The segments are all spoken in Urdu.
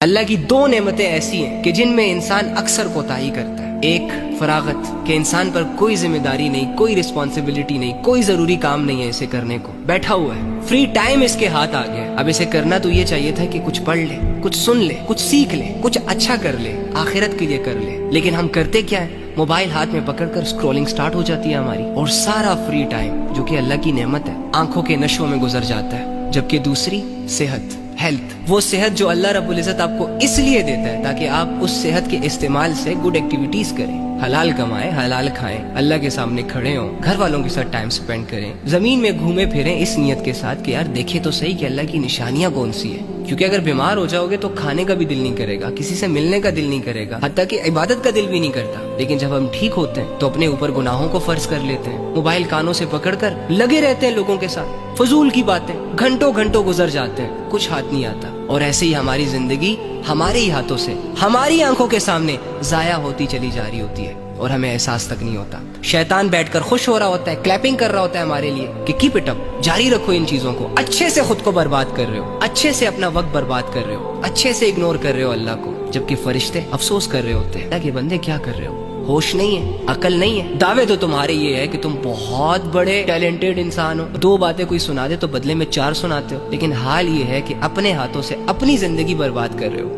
اللہ کی دو نعمتیں ایسی ہیں کہ جن میں انسان اکثر کوتاہی کرتا ہے۔ ایک فراغت، کہ انسان پر کوئی ذمہ داری نہیں، کوئی رسپانسبلٹی نہیں، کوئی ضروری کام نہیں ہے اسے کرنے کو، بیٹھا ہوا ہے، فری ٹائم اس کے ہاتھ آ گیا ہے۔ اب اسے کرنا تو یہ چاہیے تھا کہ کچھ پڑھ لے، کچھ سن لے، کچھ سیکھ لے، کچھ اچھا کر لے، آخرت کے لیے کر لے، لیکن ہم کرتے کیا ہے؟ موبائل ہاتھ میں پکڑ کر اسکرولنگ سٹارٹ ہو جاتی ہے ہماری، اور سارا فری ٹائم جو کہ اللہ کی نعمت ہے آنکھوں کے نشوں میں گزر جاتا ہے۔ جبکہ دوسری صحت، ہیلتھ، وہ صحت جو اللہ رب العزت آپ کو اس لیے دیتا ہے تاکہ آپ اس صحت کے استعمال سے گڈ ایکٹیویٹیز کریں، حلال کمائیں، حلال کھائیں، اللہ کے سامنے کھڑے ہوں، گھر والوں کے ساتھ ٹائم سپینڈ کریں، زمین میں گھومے پھریں اس نیت کے ساتھ کہ یار دیکھے تو صحیح کہ اللہ کی نشانیاں کون سی ہیں۔ کیونکہ اگر بیمار ہو جاؤ گے تو کھانے کا بھی دل نہیں کرے گا، کسی سے ملنے کا دل نہیں کرے گا، حتیٰ کہ عبادت کا دل بھی نہیں کرتا۔ لیکن جب ہم ٹھیک ہوتے ہیں تو اپنے اوپر گناہوں کو فرض کر لیتے ہیں، موبائل کانوں سے پکڑ کر لگے رہتے ہیں لوگوں کے ساتھ، فضول کی باتیں، گھنٹوں گھنٹوں گزر جاتے ہیں، کچھ ہاتھ نہیں آتا، اور ایسے ہی ہماری زندگی ہمارے ہی ہاتھوں سے ہماری آنکھوں کے سامنے ضائع ہوتی چلی جا رہی ہوتی ہے اور ہمیں احساس تک نہیں ہوتا۔ شیطان بیٹھ کر خوش ہو رہا ہوتا ہے، کلیپنگ کر رہا ہوتا ہے ہمارے لیے کہ کیپ اٹ اپ، جاری رکھو ان چیزوں کو، اچھے سے خود کو برباد کر رہے ہو، اچھے سے اپنا وقت برباد کر رہے ہو، اچھے سے اگنور کر رہے ہو اللہ کو، جبکہ فرشتے افسوس کر رہے ہوتے ہیں اللہ کے بندے کیا کر رہے ہو، ہوش نہیں ہے، عقل نہیں ہے، دعوے تو تمہارے یہ ہے کہ تم بہت بڑے ٹیلنٹڈ انسان ہو، دو باتیں کوئی سنا دے تو بدلے میں چار سناتے ہو، لیکن حال یہ ہے کہ اپنے ہاتھوں سے اپنی زندگی برباد کر رہے ہو۔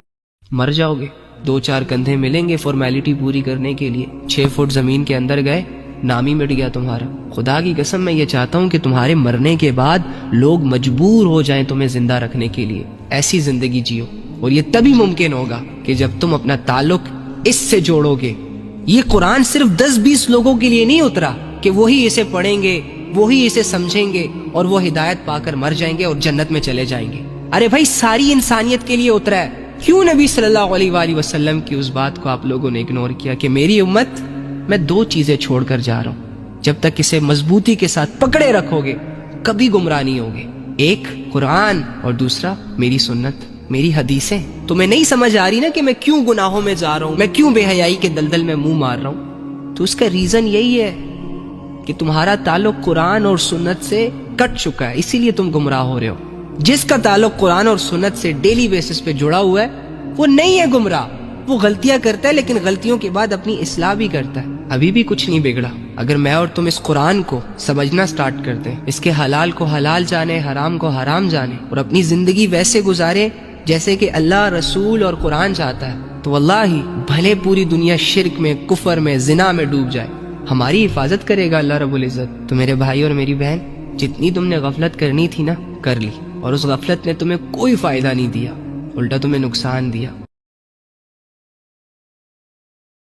مر جاؤ گے، دو چار کندھے ملیں گے فارمیلٹی پوری کرنے کے لیے، 6 فٹ زمین کے اندر گئے، نام ہی مٹ گیا تمہارا۔ خدا کی قسم میں یہ چاہتا ہوں کہ تمہارے مرنے کے بعد لوگ مجبور ہو جائیں تمہیں زندہ رکھنے کے لیے، ایسی زندگی جیو، اور یہ تبھی ممکن ہوگا کہ جب تم اپنا تعلق اس سے جوڑو گے۔ یہ قرآن صرف 10-20 لوگوں کے لیے نہیں اترا کہ وہی اسے پڑھیں گے، وہی اسے سمجھیں گے اور وہ ہدایت پا کر مر جائیں گے اور جنت میں چلے جائیں گے۔ ارے بھائی ساری انسانیت کے لیے اترا ہے۔ کیوں نبی صلی اللہ علیہ وآلہ وسلم کی اس بات کو آپ لوگوں نے اگنور کیا کہ میری امت میں 2 چیزیں چھوڑ کر جا رہا ہوں، جب تک اسے مضبوطی کے ساتھ پکڑے رکھو گے کبھی گمراہ نہیں ہوگے، ایک قرآن اور دوسرا میری سنت، میری حدیثیں۔ تمہیں نہیں سمجھ آ رہی نا کہ میں کیوں گناہوں میں جا رہا ہوں، میں کیوں بے حیائی کے دلدل میں منہ مار رہا ہوں؟ تو اس کا ریزن یہی ہے کہ تمہارا تعلق قرآن اور سنت سے کٹ چکا ہے، اسی لیے تم گمراہ ہو رہے ہو۔ جس کا تعلق قرآن اور سنت سے ڈیلی بیسس پہ جڑا ہوا ہے وہ نہیں ہے گمراہ، وہ غلطیاں کرتا ہے لیکن غلطیوں کے بعد اپنی اصلاح بھی کرتا ہے، ابھی بھی کچھ نہیں بگڑا۔ اگر میں اور تم اس قرآن کو سمجھنا سٹارٹ کر دیں، اس کے حلال کو حلال جانے، حرام کو حرام جانے، اور اپنی زندگی ویسے گزارے جیسے کہ اللہ، رسول اور قرآن چاہتا ہے، تو واللہ بھلے پوری دنیا شرک میں، کفر میں، زنا میں ڈوب جائے، ہماری حفاظت کرے گا اللہ رب العزت۔ تو میرے بھائی اور میری بہن، جتنی تم نے غفلت کرنی تھی نا، کر لی، اور اس غفلت نے تمہیں کوئی فائدہ نہیں دیا، الٹا تمہیں نقصان دیا۔